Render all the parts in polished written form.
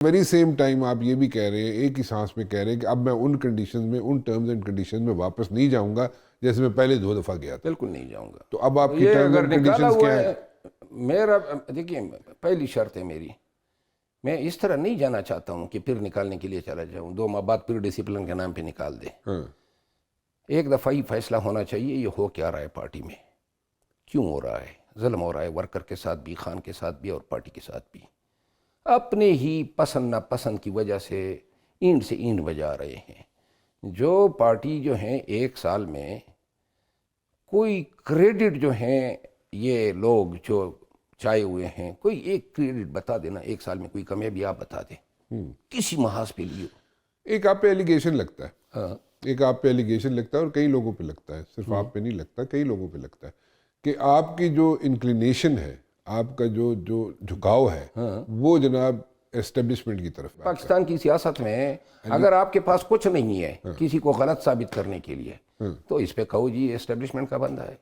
Very same time آپ یہ بھی کہہ رہے ہیں، ایک ہی سانس میں کہہ رہے ہیں کہ اب میں ان کنڈیشنز میں، ان ٹرمز اینڈ کنڈیشنز میں واپس نہیں جاؤں گا جیسے میں پہلے 2 دفعہ گیا تھا. بالکل نہیں جاؤں گا. تو اب آپ کی یہ ٹرمز اگر اینڈ نکالا کنڈیشنز ہوا کیا ہیں؟ ہے میرا، دیکھیے پہلی شرط ہے میری، میں اس طرح نہیں جانا چاہتا ہوں کہ پھر نکالنے کے لیے چلا جاؤں 2 ماہ بعد پھر ڈسپلن کے نام پہ نکال دیں. ہاں. ایک دفعہ ہی فیصلہ ہونا چاہیے یہ ہو کیا رہا ہے پارٹی میں، کیوں ہو رہا ہے. ظلم ہو رہا ہے ورکر کے ساتھ بھی، خان کے ساتھ بھی اور پارٹی کے ساتھ بھی. اپنے ہی پسند ناپسند کی وجہ سے اینٹ سے اینٹ بجا رہے ہیں. جو پارٹی جو ہیں 1 سال میں کوئی کریڈٹ جو ہیں یہ لوگ جو چائے ہوئے ہیں، کوئی ایک کریڈٹ بتا دینا 1 سال میں، کوئی کامیابی آپ بتا دیں کسی محاذ پہ لیو. ایک آپ پہ ایلیگیشن لگتا ہے، ہاں ایک آپ پہ ایلیگیشن لگتا ہے اور کئی لوگوں پہ لگتا ہے، صرف آپ پہ نہیں لگتا، کئی لوگوں پہ لگتا ہے کہ آپ کی جو انکلینیشن ہے، آپ کا جو جھکاؤ ہے وہ جناب اسٹیبلشمنٹ کی طرف ہے. پاکستان کی سیاست میں اگر آپ کے پاس کچھ نہیں ہے کسی کو غلط ثابت کرنے کے لیے تو اس پہ کہو جی اسٹیبلشمنٹ کا بندہ ہے.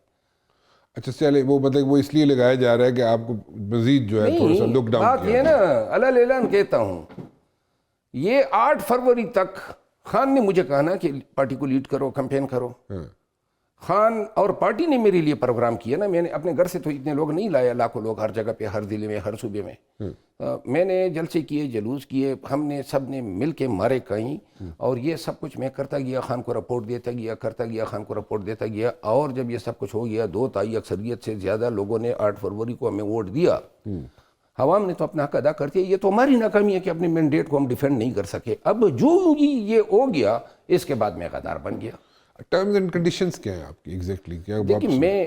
اچھا چلے، وہ مطلب وہ اس لیے لگایا جا رہا ہے کہ آپ کو مزید جو ہے تھوڑا سا لک ڈاؤن بات یہ نا علل اعلان کہتا ہوں، یہ 8 فروری تک خان نے مجھے کہا نا کہ پارٹی کو لیڈ کرو، کمپین کرو. خان اور پارٹی نے میرے لیے پروگرام کیا نا. میں نے اپنے گھر سے تو اتنے لوگ نہیں لائے، لاکھوں لوگ ہر جگہ پہ، ہر ضلع میں، ہر صوبے میں. میں نے جلسے کیے، جلوس کیے، ہم نے سب نے مل کے مارے کہیں، اور یہ سب کچھ میں کرتا گیا، خان کو رپورٹ دیتا گیا، کرتا گیا، خان کو رپورٹ دیتا گیا. اور جب یہ سب کچھ ہو گیا 2 تہائی اکثریت سے زیادہ لوگوں نے 8 فروری کو ہمیں ووٹ دیا. عوام نے تو اپنا حق ادا کر دیا. یہ تو ہماری ناکامی ہے کہ اپنے مینڈیٹ کو ہم ڈیفینڈ نہیں کر سکے. اب جو مجھے یہ ہو گیا اس کے بعد میں غدار بن گیا. ٹرمز اینڈ کنڈیشنز کیا ہیں آپ کی ایگزیکٹلی؟ دیکھیے میں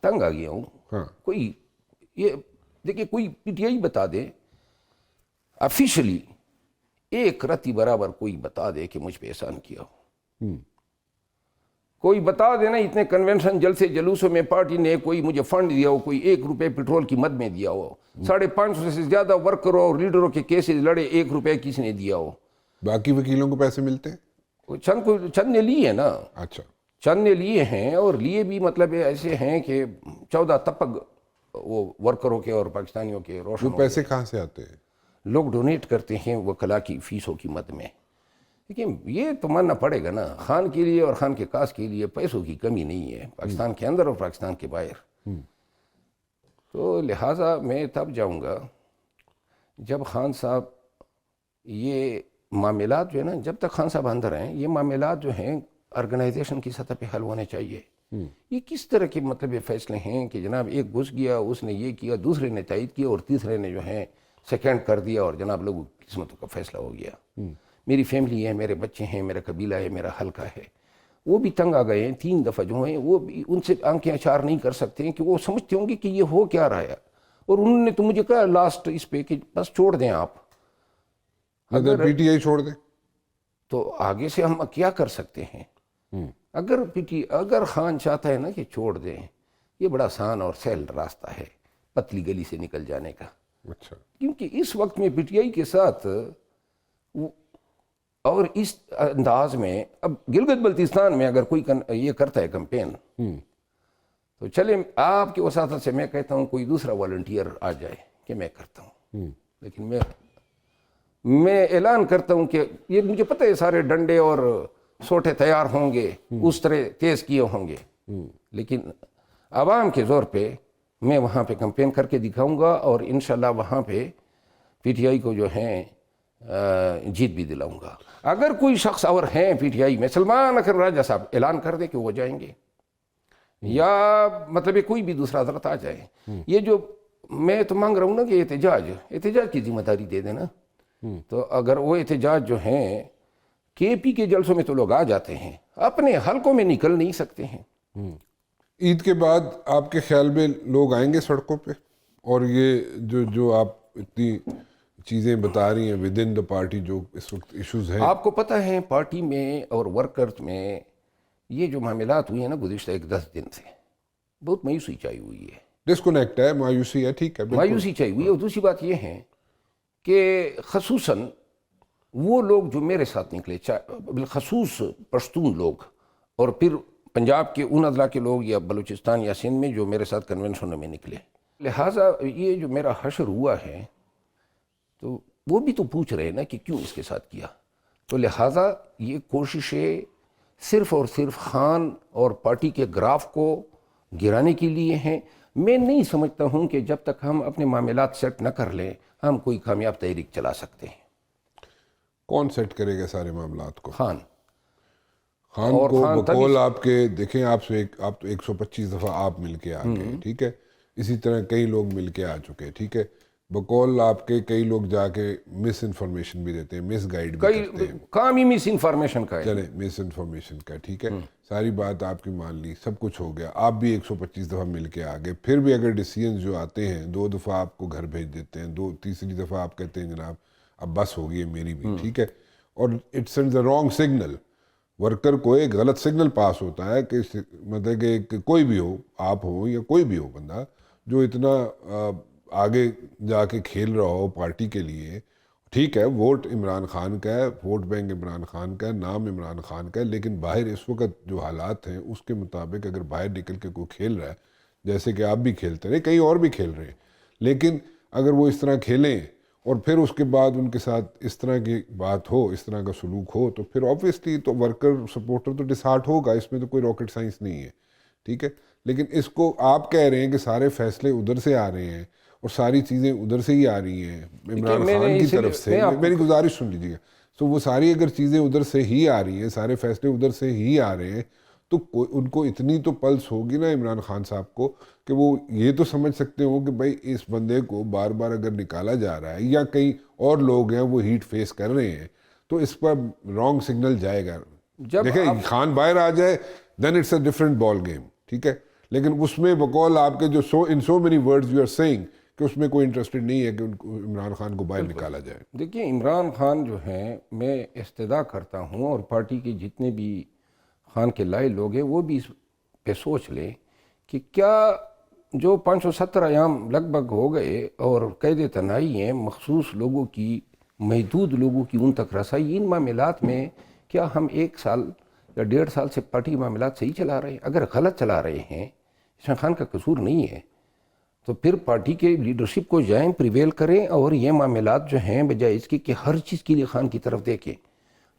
تنگ آ گیا ہوں. ہاں. کوئی یہ دیکھیے کوئی پی ٹی آئی بتا دے آفیشلی، 1 رتی برابر کوئی بتا دے کہ مجھ پہ احسان کیا ہو. کوئی بتا دینا اتنے کنونشن جلسے جلوسوں میں پارٹی نے کوئی مجھے فنڈ دیا ہو، کوئی 1 روپے پیٹرول کی مد میں دیا ہو، 550 سے زیادہ ورکروں اور لیڈروں کے کیسز لڑے، 1 روپے کسی نے دیا ہو. باقی وکیلوں کو پیسے ملتے ہیں؟ چند نے لیے ہیں نا. اچھا. چند نے لیے ہیں، اور لیے بھی مطلب ایسے ہیں کہ 14 تپگ وہ ورکروں کے اور پاکستانیوں کے روشن. وہ پیسے کہاں سے آتے ہیں؟ لوگ ڈونیٹ کرتے ہیں وکلا کی فیسوں کی مد میں. لیکن یہ تو ماننا پڑے گا نا، خان کے لیے اور خان کے کاس کے لیے پیسوں کی کمی نہیں ہے پاکستان کے اندر اور پاکستان کے باہر. تو لہٰذا میں تب جاؤں گا جب خان صاحب یہ معاملات جو ہے نا، جب تک خان صاحب اندر ہیں یہ معاملات جو ہیں آرگنائزیشن کی سطح پہ حل ہونے چاہیے. یہ کس طرح کے مطلب یہ فیصلے ہیں کہ جناب ایک گھس گیا، اس نے یہ کیا، دوسرے نے تائید کیا، اور تیسرے نے جو ہے سیکنڈ کر دیا، اور جناب لوگوں کی قسمتوں کا فیصلہ ہو گیا. میری فیملی ہے، میرے بچے ہیں، میرا قبیلہ ہے، میرا حلقہ ہے، وہ بھی تنگ آ گئے ہیں. 3 دفعہ جو ہیں وہ بھی ان سے آنکھیں اچار نہیں کر سکتے ہیں کہ وہ سمجھتے ہوں گے کہ یہ ہو کیا رہا ہے. اور انہوں نے تو مجھے کہا لاسٹ اس پہ کہ بس چھوڑ دیں آپ. اگر پی ٹی آئی چھوڑ دیں تو آگے سے ہم کیا کر سکتے ہیں؟ اگر خان چاہتا ہے نا کہ چھوڑ دیں، یہ بڑا آسان اور سہل راستہ ہے پتلی گلی سے نکل جانے کا. اچھا. کیونکہ اس وقت میں پی ٹی آئی کے ساتھ اور اس انداز میں، اب گلگت بلتستان میں اگر کوئی یہ کرتا ہے کمپین تو چلے آپ کی وساطت سے میں کہتا ہوں کوئی دوسرا والنٹیئر آ جائے کہ میں کرتا ہوں. لیکن میں اعلان کرتا ہوں کہ یہ مجھے پتہ ہے سارے ڈنڈے اور سوٹے تیار ہوں گے، اس طرح تیز کیے ہوں گے، لیکن عوام کے زور پہ میں وہاں پہ کمپین کر کے دکھاؤں گا، اور انشاءاللہ وہاں پہ پی ٹی آئی کو جو ہیں جیت بھی دلاؤں گا. اگر کوئی شخص اور ہیں پی ٹی آئی میں، سلمان اکرم راجہ صاحب اعلان کر دے کہ وہ جائیں گے، یا مطلب کوئی بھی دوسرا حضرت آ جائے. یہ جو میں تو مانگ رہا ہوں نا کہ احتجاج کی ذمہ داری دے دینا. تو اگر وہ احتجاج جو ہیں کے پی کے جلسوں میں تو لوگ آ جاتے ہیں، اپنے حلقوں میں نکل نہیں سکتے ہیں. عید کے بعد آپ کے خیال میں لوگ آئیں گے سڑکوں پہ؟ اور یہ جو آپ اتنی چیزیں بتا رہی ہیں ود ان دا پارٹی جو اس وقت ایشوز ہیں، آپ کو پتہ ہے پارٹی میں اور ورکرز میں یہ جو معاملات ہوئی ہیں نا گزشتہ 10 دن سے، بہت مایوسی چائی ہوئی ہے. ڈسکنیکٹ ہے، مایوسی ہے، ٹھیک ہے، مایوسی چائی ہوئی ہے. اور دوسری بات یہ ہے کہ خصوصاً وہ لوگ جو میرے ساتھ نکلے، بالخصوص پشتون لوگ، اور پھر پنجاب کے ان اضلاع کے لوگ یا بلوچستان یا سندھ میں جو میرے ساتھ کنونشنوں میں نکلے. لہٰذا یہ جو میرا حشر ہوا ہے تو وہ بھی تو پوچھ رہے ہیں نا کہ کیوں اس کے ساتھ کیا. تو لہٰذا یہ کوششیں صرف اور صرف خان اور پارٹی کے گراف کو گرانے کے لیے ہیں. میں نہیں سمجھتا ہوں کہ جب تک ہم اپنے معاملات سیٹ نہ کر لیں ہم کوئی کامیاب تحریک چلا سکتے ہیں. کون سیٹ کرے گا سارے معاملات کو؟ خان کو بقول آپ کے دیکھیں، آپ تو 125 دفعہ آپ مل کے آ گئے، ٹھیک ہے، اسی طرح کئی لوگ مل کے آ چکے، ٹھیک ہے، بقول آپ کے کئی لوگ جا کے مس انفارمیشن بھی دیتے ہیں، مس گائیڈ بھی کرتے ہیں. کام ہی مس انفارمیشن کا ہے. چلیں مس انفارمیشن کا ٹھیک ہے، ساری بات آپ کی مان لی، سب کچھ ہو گیا، آپ بھی 125 دفعہ مل کے آگے، پھر بھی اگر ڈیسیجنز جو آتے ہیں 2 دفعہ آپ کو گھر بھیج دیتے ہیں، تیسری دفعہ آپ کہتے ہیں جناب اب بس ہو گئی ہے میری بھی، ٹھیک ہے، اور it sends a wrong signal. Worker کو ایک غلط سگنل پاس ہوتا ہے کہ مطلب کہ کوئی بھی ہو، آپ ہو یا کوئی بھی ہو بندہ جو اتنا آگے جا کے کھیل رہا ہو پارٹی کے لیے، ٹھیک ہے، ووٹ عمران خان کا ہے، ووٹ بینک عمران خان کا ہے، نام عمران خان کا ہے، لیکن باہر اس وقت جو حالات ہیں اس کے مطابق اگر باہر نکل کے کوئی کھیل رہا ہے جیسے کہ آپ بھی کھیلتے رہے، کئی اور بھی کھیل رہے ہیں، لیکن اگر وہ اس طرح کھیلیں اور پھر اس کے بعد ان کے ساتھ اس طرح کی بات ہو، اس طرح کا سلوک ہو، تو پھر آبویسلی تو ورکر سپورٹر تو ڈس ہارٹ ہوگا، اس میں تو کوئی راکٹ سائنس نہیں ہے، ٹھیک ہے. لیکن اس کو آپ کہہ رہے ہیں کہ سارے فیصلے ادھر سے آ رہے ہیں اور ساری چیزیں ادھر سے ہی آ رئی ہیں عمران خان کی طرف سے. میری گزارش سن لیجیے گا. تو وہ ساری اگر چیزیں ادھر سے ہی آ رہی ہیں، سارے فیصلے ادھر سے ہی آ رہے ہیں، تو ان کو اتنی تو پلس ہوگی نا عمران خان صاحب کو کہ وہ یہ تو سمجھ سکتے ہوں کہ بھائی اس بندے کو بار بار اگر نکالا جا رہا ہے یا کئی اور لوگ ہیں وہ ہیٹ فیس کر رہے ہیں تو اس پر رانگ سگنل جائے گا. دیکھیں خان باہر آ جائے then it's a different ball game, ٹھیک ہے، لیکن اس میں بقول آپ کے جو so many words you are seeing کہ اس میں کوئی انٹرسٹڈ نہیں ہے کہ ان کو عمران خان کو باہر نکالا جائے. دیکھیے عمران خان جو ہیں، میں استدعا کرتا ہوں اور پارٹی کے جتنے بھی خان کے لائے لوگ ہیں وہ بھی اس پہ سوچ لیں کہ کیا جو 570 ایام لگ بھگ ہو گئے اور قید تنہائی ہیں، مخصوص لوگوں کی، محدود لوگوں کی ان تک رسائی، ان معاملات میں کیا ہم 1 سال یا 1.5 سال سے پارٹی معاملات صحیح چلا رہے ہیں؟ اگر غلط چلا رہے ہیں، عمران خان کا قصور نہیں ہے، تو پھر پارٹی کے لیڈرشپ کو جائیں، پریویل کریں اور یہ معاملات جو ہیں بجائے اس کی کہ ہر چیز کے لیے خان کی طرف دیکھیں،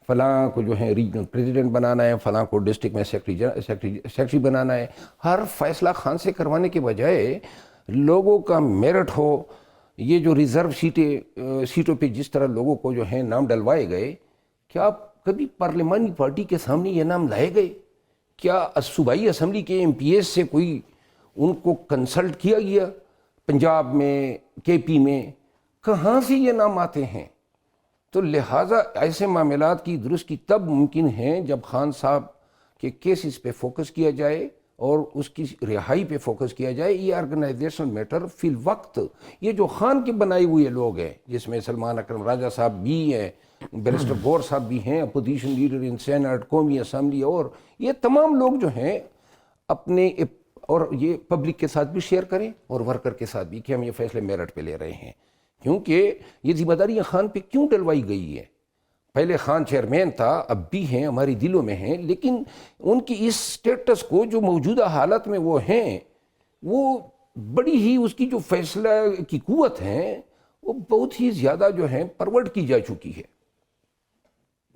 فلاں کو جو ہے ریجنل پریزیڈنٹ بنانا ہے، فلاں کو ڈسٹرکٹ میں سیکرٹری بنانا ہے، ہر فیصلہ خان سے کروانے کے بجائے لوگوں کا میرٹ ہو. یہ جو ریزرو سیٹوں پہ جس طرح لوگوں کو جو ہے نام ڈلوائے گئے، کیا کبھی پارلیمانی پارٹی کے سامنے یہ نام لائے گئے؟ کیا صوبائی اسمبلی کے ایم پی ایس سے کوئی ان کو کنسلٹ کیا گیا؟ پنجاب میں، کے پی میں کہاں سے یہ نام آتے ہیں؟ تو لہٰذا ایسے معاملات کی درستی تب ممکن ہے جب خان صاحب کے کیسز پہ فوکس کیا جائے اور اس کی رہائی پہ فوکس کیا جائے. یہ آرگنائزیشنل میٹر فی الوقت یہ جو خان کے بنائے ہوئے لوگ ہیں، جس میں سلمان اکرم راجہ صاحب بھی ہیں، بیرسٹر گور صاحب بھی ہیں، اپوزیشن لیڈر ان سینٹ، قومی اسمبلی، اور یہ تمام لوگ جو ہیں اپنے اور یہ پبلک کے ساتھ بھی شیئر کریں اور ورکر کے ساتھ بھی کہ ہم یہ فیصلے میرٹ پہ لے رہے ہیں. کیونکہ یہ ذمہ داری خان پہ کیوں ڈلوائی گئی ہے؟ پہلے خان چیئرمین تھا، اب بھی ہیں، ہماری دلوں میں ہیں، لیکن ان کی اس سٹیٹس کو جو موجودہ حالت میں وہ ہیں، وہ بڑی ہی اس کی جو فیصلہ کی قوت ہیں وہ بہت ہی زیادہ جو ہیں پرورٹ کی جا چکی ہے.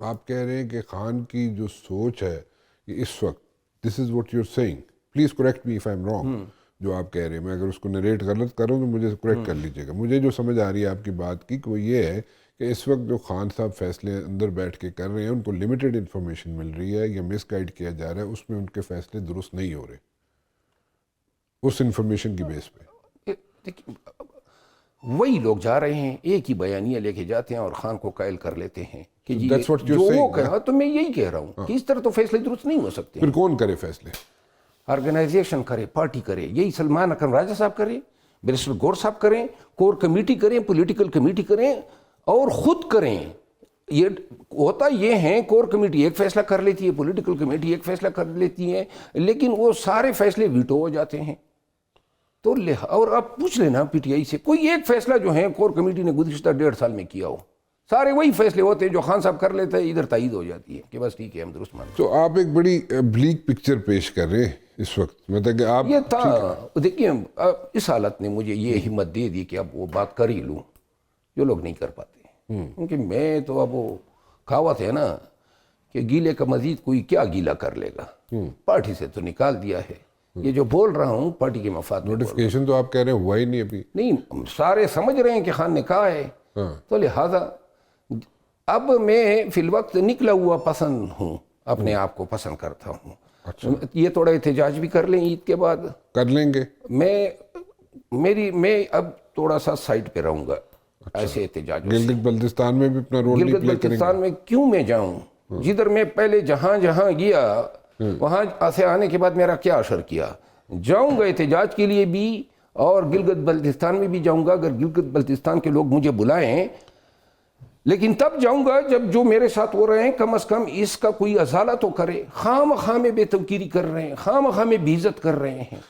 آپ کہہ رہے ہیں کہ خان کی جو سوچ ہے کہ اس وقت this is what you are seeing, please correct me if I am wrong, جو آپ کہہ رہے ہیں، میں اگر اس کو نریٹ غلط کروں تو مجھے کریکٹ کر لیجیے گا. مجھے جو سمجھ آ رہی ہے آپ کی بات کی کہ وہ یہ ہے کہ اس وقت جو خان صاحب فیصلے اندر بیٹھ کے کر رہے ہیں ان کو لمیٹڈ انفارمیشن مل رہی ہے یا مس گائیڈ کیا جا رہا ہے، اس میں ان کے فیصلے درست نہیں ہو رہے اس انفارمیشن کی بیس پہ. وہی لوگ جا رہے ہیں، ایک ہی بیانیہ لے کے جاتے ہیں اور خان کو قائل کر لیتے ہیں کہ جی That's what you're جو saying, وہ کہا. تو میں یہی کہہ رہا ہوں کہ اس طرح تو فیصلے درست نہیں ہو سکتے. پھر کون کرے فیصلے؟ آرگنائزیشن کرے، پارٹی کرے. یہی سلمان اکرم راجہ صاحب کریں، بیرسٹر گور صاحب کریں، کور کمیٹی کریں، پولیٹیکل کمیٹی کریں اور خود کریں. یہ ہوتا یہ ہے کور کمیٹی ایک فیصلہ کر لیتی ہے، پولیٹیکل کمیٹی ایک فیصلہ کر لیتی ہے، لیکن وہ سارے فیصلے ویٹو ہو جاتے ہیں. تو اور آپ پوچھ لینا پی ٹی آئی سے کوئی ایک فیصلہ جو ہے کور کمیٹی نے گزشتہ 1.5 سال میں کیا ہو. سارے وہی فیصلے ہوتے ہیں جو خان صاحب کر لیتے ہیں، ادھر تائید ہو جاتی ہے کہ بس ٹھیک ہے ہم درست مانتے ہیں. تو آپ ایک بڑی بلیک پکچر پیش کر رہے ہیں اس وقت، مطلب کہ آپ یہ تھا. دیکھیے اس حالت نے مجھے یہ ہمت دے دی کہ اب وہ بات کر ہی لوں جو لوگ نہیں کر پاتے. کیونکہ میں تو اب وہ کہاوت ہے نا کہ گیلے کا مزید کوئی کیا گیلا کر لے گا، پارٹی سے تو نکال دیا ہے، یہ جو بول رہا ہوں پارٹی کے مفاد میں نوٹیفکیشن تو آپ کہہ رہے ہیں ہوا ہی نہیں ابھی. نہیں، سارے سمجھ رہے ہیں کہ خان نے کہا ہے، تو لہذا اب میں فی الوقت نکلا ہوا پسند ہوں، اپنے آپ کو پسند کرتا ہوں. یہ تھوڑا احتجاج بھی کر لیں عید کے بعد، کر لیں گے. میں اب تھوڑا سا سائٹ پہ رہوں گا ایسے احتجاج. گلگت بلتستان میں بھی اپنا رول نہیں گلگت پلے کریں گے. بلتستان میں کیوں میں جاؤں، جدھر میں پہلے جہاں گیا وہاں سے آنے کے بعد میرا کیا اثر کیا. جاؤں گا احتجاج کے لیے بھی، اور گلگت بلتستان میں بھی جاؤں گا اگر گلگت بلتستان کے لوگ مجھے بلائیں، لیکن تب جاؤں گا جب جو میرے ساتھ ہو رہے ہیں کم از کم اس کا کوئی ازالہ تو کرے. خام میں بے توقیری کر رہے ہیں، خام میں بے عزت کر رہے ہیں.